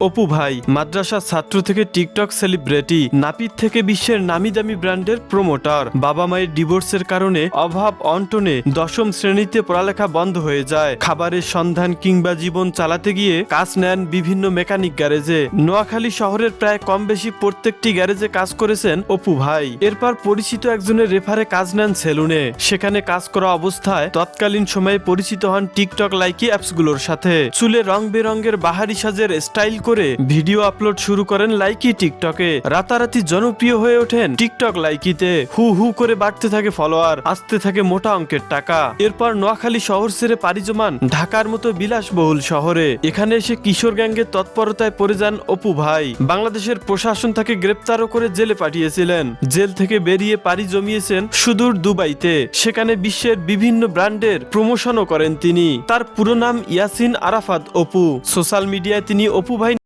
অপু ভাই মাদ্রাসা ছাত্র থেকে টিকটক সেলিব্রিটি, নাপিত থেকে বিশ্বের নামি দামি ব্র্যান্ডের প্রমোটার। বাবা মায়ের ডিভোর্সের কারণে অভাব অনটনে দশম শ্রেণীতে পড়ালেখা বন্ধ হয়ে যায়। খাবারের সন্ধান কিংবা জীবন চালাতে গিয়ে কাজ নেন বিভিন্ন মেকানিক গ্যারেজে। নোয়াখালী শহরের প্রায় কম বেশি প্রত্যেকটি গ্যারেজে কাজ করেছেন অপু ভাই। এরপর পরিচিত একজনের রেফারে কাজ নেন সেলুনে। সেখানে কাজ করা অবস্থায় তৎকালীন সময়ে পরিচিত হন টিকটক লাইকি অ্যাপসগুলোর সাথে। চুলে রং বেরঙের বাহারি সাজের স্টাইল করে ভিডিও আপলোড শুরু করেন লাইকি টিকটকে। রাতারাতি জনপ্রিয় হয়ে ওঠেন টিকটক লাইকিতে। হু হু করে বাড়তে থাকে ফলোয়ার, আসতে থাকে মোটা অঙ্কের টাকা। এরপর নোয়াখালী শহর ছেড়ে পাড়ি জমান ঢাকার মতো বিলাসবহুল শহরে। এখানে এসে কিশোর গ্যাংগের তৎপরতায় পড়ে যান অপু ভাই। বাংলাদেশের প্রশাসন তাকে গ্রেপ্তারও করে জেলে পাঠিয়েছিলেন। জেল থেকে বেরিয়ে পাড়ি জমিয়েছেন সুদূর দুবাইতে। সেখানে বিশ্বের বিভিন্ন ব্র্যান্ডের প্রমোশনও করেন তিনি। তার পুরো নাম ইয়াসিন আরাফাত অপু। সোশ্যাল মিডিয়ায় তিনি অপু ভাই